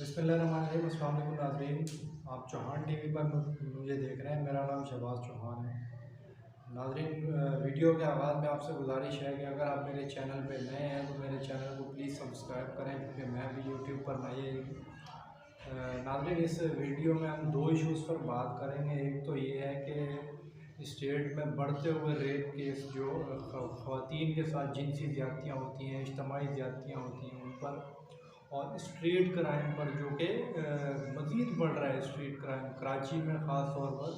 बिस्मिल्लाहिर्रहमानिर्रहीम। अस्सलाम वालेकुम नाज़रीन, आप चौहान टीवी पर मुझे देख रहे हैं। मेरा नाम शहबाज चौहान है। नाज़रीन, वीडियो के आगाज़ में आपसे गुजारिश है कि अगर आप मेरे चैनल पे नए हैं तो मेरे चैनल को प्लीज़ सब्सक्राइब करें, क्योंकि मैं भी यूट्यूब पर नए नाज़रीन, इस वीडियो में हम दो इश्यूज़ पर बात करेंगे। एक तो ये है कि स्टेट में बढ़ते हुए रेप केस जो ख़वातीन के साथ जिनसी ज़्यादतियाँ होती हैं, इज्तमाही ज़्यादतियाँ होती हैं, उन पर, और स्ट्रीट क्राइम पर जो कि मज़ीद बढ़ रहा है। स्ट्रीट क्राइम कराची में ख़ास तौर पर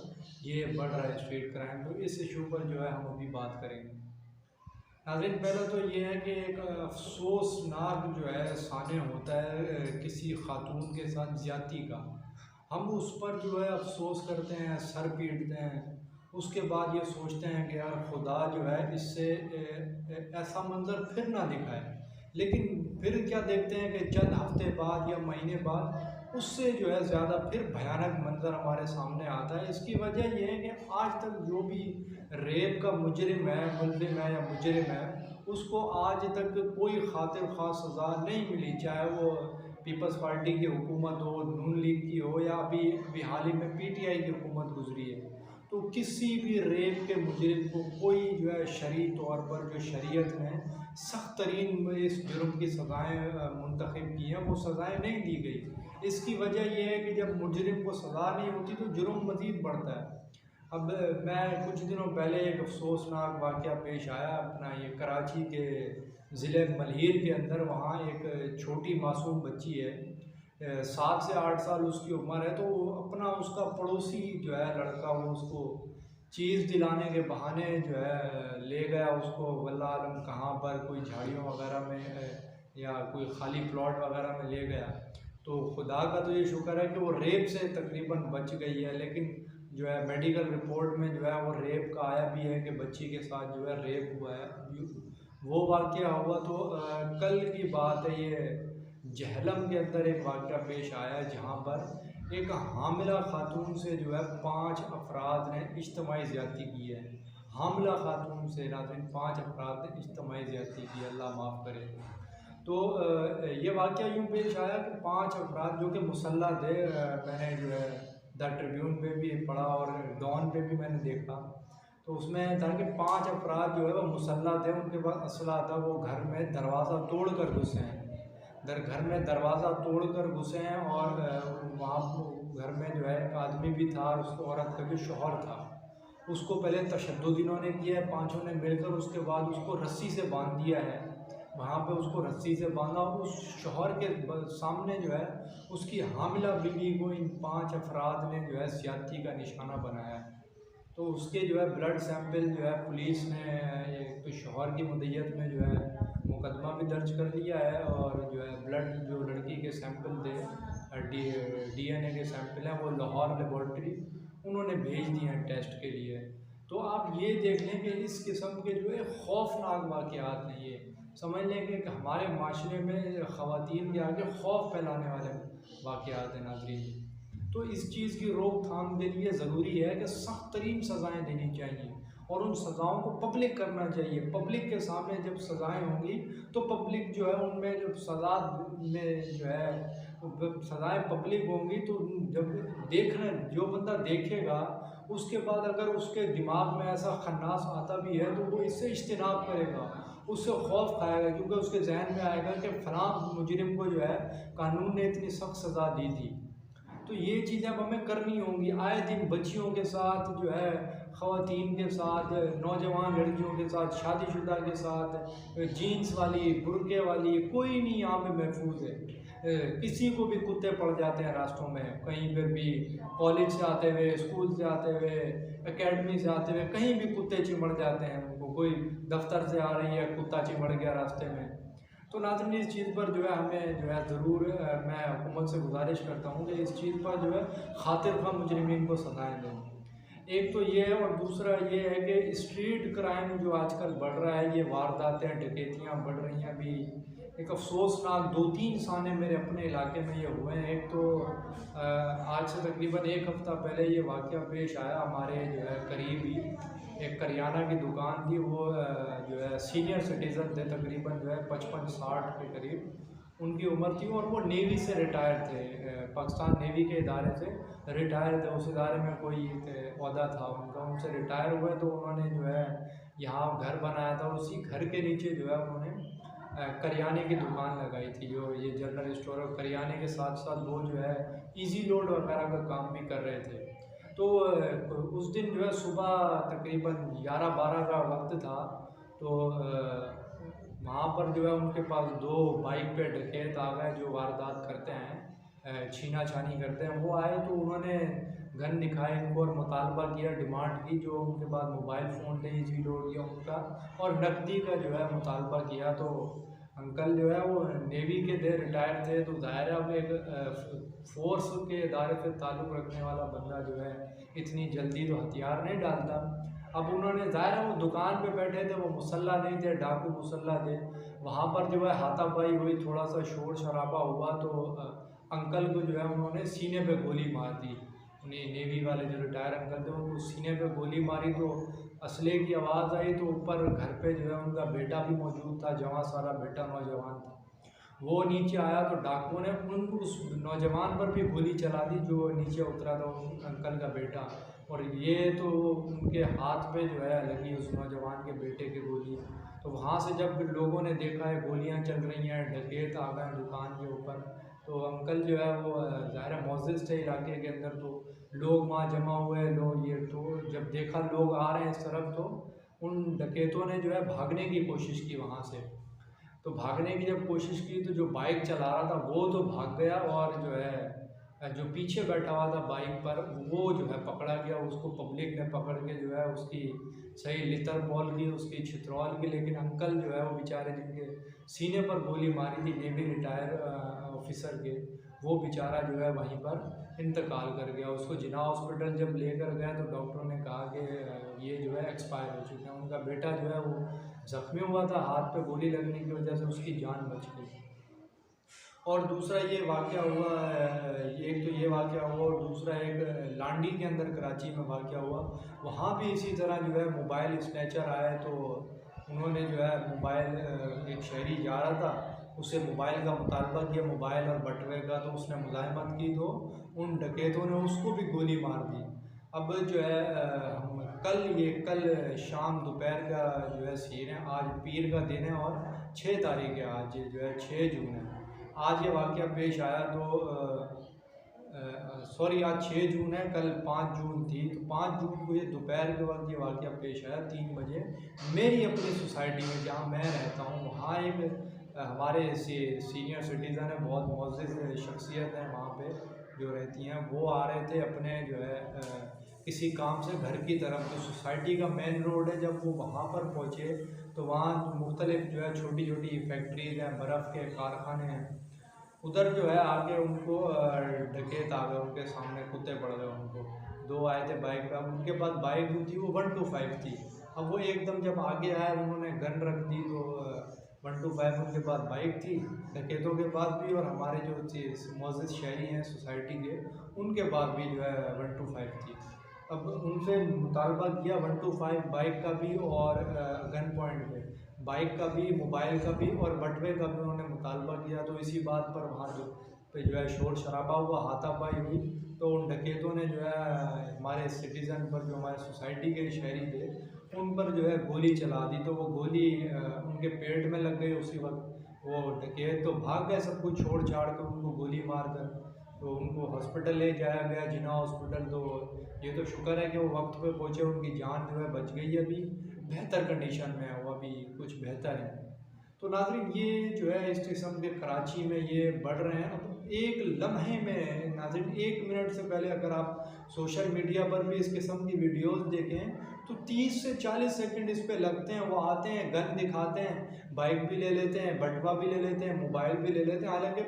ये बढ़ रहा है स्ट्रीट क्राइम। तो इस इशू पर जो है हम अभी बात करेंगे। नाज़रीन, पहला तो ये है कि एक अफसोसनाक जो है साने होता है किसी खातून के साथ ज़्यादती का। हम उस पर जो है अफसोस करते हैं, सर पीटते हैं। उसके बाद ये सोचते हैं कि यार खुदा जो है इससे ऐसा मंज़र फिर ना दिखाए। लेकिन फिर क्या देखते हैं कि चंद हफ्ते बाद या महीने बाद उससे जो है ज़्यादा फिर भयानक मंज़र हमारे सामने आता है। इसकी वजह यह है कि आज तक जो भी रेप का मुजरिम है, मुलज़िम है या मुजरिम है, उसको आज तक कोई खातिर ख़ास सज़ा नहीं मिली। चाहे वो पीपल्स पार्टी की हुकूमत हो, नून लीग की हो, या अभी हाल ही में पीटीआई की हुकूमत गुजरी है, तो किसी भी रेप के मुजरिम को कोई जो है शरई तौर पर जो शरीयत ने सख्त तरीन इस जुर्म की सज़ाएँ मुंतखब की हैं, वो सज़ाएँ नहीं दी गई। इसकी वजह यह है कि जब मुजरिम को सज़ा नहीं होती तो जुर्म मज़ीद बढ़ता है। अब मैं कुछ दिनों पहले एक अफसोसनाक वाक़या पेश आया अपना, ये कराची के ज़िले मलहीर के अंदर। वहाँ एक छोटी मासूम बच्ची है, 7 से 8 साल उसकी उम्र है। तो अपना उसका पड़ोसी जो है लड़का, वो उसको चीज़ दिलाने के बहाने जो है ले गया उसको, वल्लाह आलम कहाँ पर, कोई झाड़ियों वगैरह में या कोई खाली प्लॉट वगैरह में ले गया। तो खुदा का तो ये शुक्र है कि वो रेप से तकरीबन बच गई है। लेकिन जो है मेडिकल रिपोर्ट में जो है वो रेप का आया भी है कि बच्ची के साथ जो है रेप हुआ है। वो वाक़या हुआ तो कल की बात है। ये जहलम के अंदर एक वाक़या पेश आया है, जहाँ पर एक हामिला खातून से जो है 5 अफराद ने इज्तमाही ज़्यादती की है। हामिला खातून से नाज़रीन 5 अफराद ने इज्तमाही ज़्यादती की है, अल्लाह माफ़ करे। तो ये वाक़या यूँ पेश आया कि 5 अफराद जो कि मुसल्लह थे। मैंने जो है द ट्रिब्यून पे भी पढ़ा और डॉन पे भी मैंने देखा। तो उसमें था कि 5 अफराद जो है वो मुसल्लह थे, उनके पास असला था। वो घर में दरवाज़ा तोड़ कर घुसे हैं, घर में दरवाज़ा तोड़ कर घुसे हैं। और वहाँ घर में जो है एक आदमी भी था, उस औरत का जो शौहर था, उसको पहले तशद्दुद इन्होंने किया है पाँचों ने मिलकर। उसके बाद उसको रस्सी से बांध दिया है, वहाँ पे उसको रस्सी से बांधा। उस शौहर के सामने जो है उसकी हामिला बीवी को इन 5 अफराद ने जो है ज़्यादती का निशाना बनाया है। तो उसके जो है ब्लड सैंपल जो है पुलिस ने एक तो शौहर की मदय्यत में जो है मुकदमा भी दर्ज कर लिया है, और जो है ब्लड जो लड़की के सैंपल थे, डीएनए के सैंपल हैं, वो लाहौर लेबॉर्ट्री उन्होंने भेज दिए हैं टेस्ट के लिए। तो आप ये देख लें कि इस किस्म के जो है खौफनाक वाक़यात हैं। ये समझ लें कि हमारे माशरे में ख़वातीन के आगे खौफ फैलाने वाले वाक़यात हैं नाज़रीन। तो इस चीज़ की रोकथाम के लिए ज़रूरी है कि सख्त तरीन सज़ाएँ देनी चाहिए, और उन सज़ाओं को पब्लिक करना चाहिए। पब्लिक के सामने जब सज़ाएँ होंगी तो पब्लिक जो है उनमें जब सज़ा में जो है सज़ाएँ पब्लिक होंगी, तो जब देखना जो बंदा देखेगा, उसके बाद अगर उसके दिमाग में ऐसा खन्नास आता भी है तो वो इससे इज्तिनाब करेगा, उससे खौफ खाएगा, क्योंकि उसके जहन में आएगा कि फ़लाँ मुजरिम को जो है कानून ने इतनी सख्त सज़ा दी थी। तो ये चीज़ें अब हमें करनी होंगी। आए दिन बच्चियों के साथ जो है, ख़वातीन के साथ, नौजवान लड़कियों के साथ, शादीशुदा के साथ, जीन्स वाली, बुर्के वाली, कोई नहीं यहाँ पे महफूज है। किसी को भी कुत्ते पड़ जाते हैं रास्तों में, कहीं पर भी, कॉलेज से आते हुए, स्कूल से आते हुए, एकेडमी से आते हुए, कहीं भी कुत्ते चिमड़ जाते हैं उनको। कोई दफ्तर से आ रही है, कुत्ता चिमड़ गया रास्ते में। तो नाज़रीन, इस चीज़ पर जो है हमें जो है ज़रूर मैं हुकूमत से गुजारिश करता हूँ कि इस चीज़ पर जो है खातिर ख़्वाह मुजरिमीन को सज़ाएँ दें। एक तो ये है, और दूसरा ये है कि स्ट्रीट क्राइम जो आजकल बढ़ रहा है, ये वारदातें, डकैतियाँ बढ़ रही हैं। अभी एक अफसोसनाक 2-3 साने मेरे अपने इलाके में ये हुए हैं। एक तो आज से तकरीबन 1 हफ़्ता पहले ये वाक़या पेश आया हमारे जो है करीब ही। एक करियाना की दुकान थी, वो जो है सीनियर सिटीज़न थे, तकरीबन जो है 55-60 के करीब। उनकी उम्र थी और वो नेवी से रिटायर थे, पाकिस्तान नेवी के इदारे से रिटायर थे। उस इदारे में कोई ओहदा था उनका, उनसे रिटायर हुए तो उन्होंने जो है यहाँ घर बनाया था। उसी घर के नीचे जो है उन्होंने करियाने की दुकान लगाई थी, जो ये जनरल स्टोर और करियाने के साथ साथ वो जो है इजी लोड वगैरह का काम भी कर रहे थे। तो उस दिन जो है सुबह तकरीबन 11-12 का वक्त था। तो वहाँ पर जो है उनके पास 2 बाइक पे डकैत आ गए जो वारदात करते हैं, छीना छानी करते हैं। वो आए तो उन्होंने गन दिखाए इनको और मुतालबा किया, डिमांड की, जो उनके पास मोबाइल फ़ोन थे इजी लोड किया उनका, और नकदी का जो है मुतालबा किया। तो अंकल जो है वो नेवी के थे, रिटायर थे, तो ज़ाहिर है अब एक फोर्स के इदारे से ताल्लुक़ रखने वाला बंदा जो है इतनी जल्दी तो हथियार नहीं डालता। अब उन्होंने ज़ाहिर है वो दुकान पे बैठे थे, वो मुसल्ला नहीं थे, डाकू मुसल्ला थे। वहाँ पर जो है हाथापाई हुई, थोड़ा सा शोर शराबा हुआ तो अंकल को जो है उन्होंने सीने पे गोली मार दी। उन्हें नेवी वाले जो रिटायर अंकल थे उनको सीने पे गोली मारी तो असले की आवाज़ आई। तो ऊपर घर पे जो है उनका बेटा भी मौजूद था, जवां सारा बेटा नौजवान था। वो नीचे आया तो डाकुओं ने उस नौजवान पर भी गोली चला दी जो नीचे उतरा था, उस अंकल का बेटा। और ये तो उनके हाथ पे जो है लगी उस नौजवान के बेटे की गोली। तो वहाँ से जब लोगों ने देखा है गोलियाँ चल रही हैं, डकैत आ गए दुकान के ऊपर, तो अंकल जो है वो ज़ाहिर मोअज़्ज़िज़ थे इलाके के अंदर, तो लोग वहाँ जमा हुए लोग। ये तो जब देखा लोग आ रहे हैं इस तरफ तो उन डकैतों ने जो है भागने की कोशिश की वहाँ से। तो भागने की जब कोशिश की तो जो बाइक चला रहा था वो तो भाग गया, और जो है जो पीछे बैठा हुआ था बाइक पर वो जो है पकड़ा गया। उसको पब्लिक ने पकड़ के जो है उसकी सही लितर बॉल की, उसकी छित्रौल की। लेकिन अंकल जो है वो बेचारे जिनके सीने पर गोली मारी थी नेवी रिटायर ऑफिसर के, वो बेचारा जो है वहीं पर इंतकाल कर गया। उसको जिना हॉस्पिटल जब लेकर गए तो डॉक्टरों ने कहा कि ये जो है एक्सपायर हो चुके हैं। उनका बेटा जो है वो ज़ख्मी हुआ था, हाथ पे गोली लगने की वजह से उसकी जान बच गई। और दूसरा ये वाक़या हुआ, एक तो ये वाक़या हुआ और दूसरा एक लांडी के अंदर कराची में वाक़या हुआ। वहाँ भी इसी तरह जो है मोबाइल स्नैचर आए तो उन्होंने जो है मोबाइल, एक शहरी जा रहा था, उससे मोबाइल का मुतालबा किया, मोबाइल और बटुए का, तो उसने मुज़ाहमत की तो उन डकैतों ने उसको भी गोली मार दी। अब जो है कल शाम दोपहर का जो है सीन है, आज पीर का दिन है और 6 तारीख है, आज जो है 6 जून है। आज ये वाक़या पेश आया तो सॉरी आज 6 जून है, कल 5 जून थी। तो 5 जून को ये दोपहर के वक्त ये वाक़या पेश आया 3 बजे। मेरी अपनी सोसाइटी में जहाँ मैं रहता हूँ वहाँ एक हमारे सीनियर सिटीज़न है, बहुत मुअज़्ज़िज़ शख्सियत है वहाँ पे जो रहती हैं, वो आ रहे थे अपने जो है किसी काम से घर की तरफ। तो सोसाइटी का मेन रोड है, जब वो वहाँ पर पहुँचे तो वहाँ मुख्तलिफ जो है छोटी छोटी फैक्ट्रीज़ हैं, बर्फ़ के कारखाने हैं। उधर जो है आगे उनको डकैत आ गए, उनके सामने कुत्ते पड़ गए उनको। 2 आए थे बाइक पर, उनके पास बाइक जो थी वो 125 थी। अब वो एकदम जब आगे आए उन्होंने गन रख दी तो 125 उनके पास बाइक थी, डकैतों के पास भी, और हमारे जो मुअज़्ज़िज़ शहरी हैं सोसाइटी के उनके पास भी जो है 125 थी। अब उनसे मुतालबा किया 125 बाइक का भी और गन पॉइंट पे बाइक का भी, मोबाइल का भी और बटुए का भी उन्होंने मुतालबा किया। तो इसी बात पर वहाँ जो है शोर शराबा हुआ, हाथापाई हुई। तो उन डकैतों ने जो है हमारे सिटीज़न पर, जो हमारे सोसाइटी के शहरी थे, उन पर जो है गोली चला दी। तो वो गोली उनके पेट में लग गई उसी वक्त। वो डकैत तो भाग गए सब कुछ छोड़ छाड़ कर, उनको गोली मार कर। तो उनको हॉस्पिटल ले जाया गया, जिना हॉस्पिटल। तो ये तो शुक्र है कि वो वक्त पे पहुँचे, उनकी जान जो है बच गई, अभी बेहतर कंडीशन में है वो, अभी कुछ बेहतर है। तो नाज़रीन ये जो है इस किस्म के कराची में ये बढ़ रहे हैं। अब एक लम्हे में नाज़रीन 1 मिनट से पहले अगर आप सोशल मीडिया पर भी इस किस्म की वीडियोस देखें तो 30 से 40 सेकंड इस पे लगते हैं। वो आते हैं, गन दिखाते हैं, बाइक भी ले लेते हैं, बटुआ भी ले लेते हैं, मोबाइल भी ले लेते हैं। हालांकि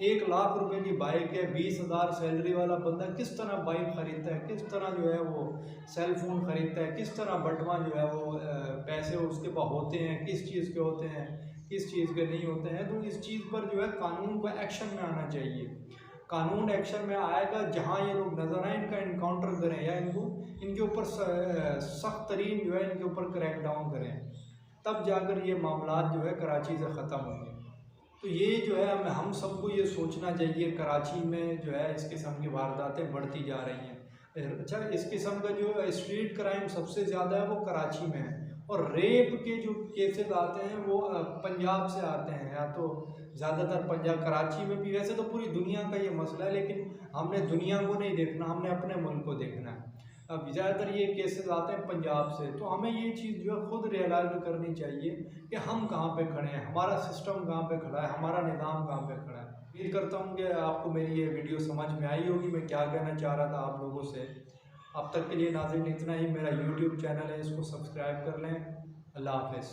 1 लाख रुपए की बाइक है, 20,000 सैलरी वाला बंदा किस तरह बाइक ख़रीदता है, किस तरह जो है वो सेल फ़ोन ख़रीदता है, किस तरह बटुआ जो है वो पैसे उसके पास होते हैं, किस चीज़ के होते हैं, किस चीज़ के नहीं होते हैं। तो इस चीज़ पर जो है कानून को एक्शन में आना चाहिए। कानून एक्शन में आएगा, जहाँ ये लोग नज़र आए इनका इनकाउंटर करें या इनके ऊपर सख्त तरीन जो है इनके ऊपर क्रैक डाउन करें, तब जाकर ये मामला जो है कराची से ख़त्म होंगे। तो ये जो है हम सबको ये सोचना चाहिए। कराची में जो है इस किस्म की वारदातें बढ़ती जा रही हैं। अच्छा, इस किस्म का जो स्ट्रीट क्राइम सबसे ज़्यादा है वो कराची में है, और रेप के जो केसेस आते हैं वो पंजाब से आते हैं, या तो ज़्यादातर पंजाब। कराची में भी, वैसे तो पूरी दुनिया का ये मसला है, लेकिन हमने दुनिया को नहीं देखना, हमने अपने मुल्क को देखना है। अब ज़्यादातर ये केसेस आते हैं पंजाब से, तो हमें ये चीज़ जो है खुद रियलाइज करनी चाहिए कि हम कहाँ पे खड़े हैं, हमारा सिस्टम कहाँ पे खड़ा है, हमारा निज़ाम कहाँ पे खड़ा है। उम्मीद करता हूँ कि आपको मेरी ये वीडियो समझ में आई होगी, मैं क्या कहना चाह रहा था आप लोगों से। अब तक के लिए नाज़रीन इतना ही। मेरा यूट्यूब चैनल है, इसको सब्सक्राइब कर लें। अल्लाह हाफ़िज़।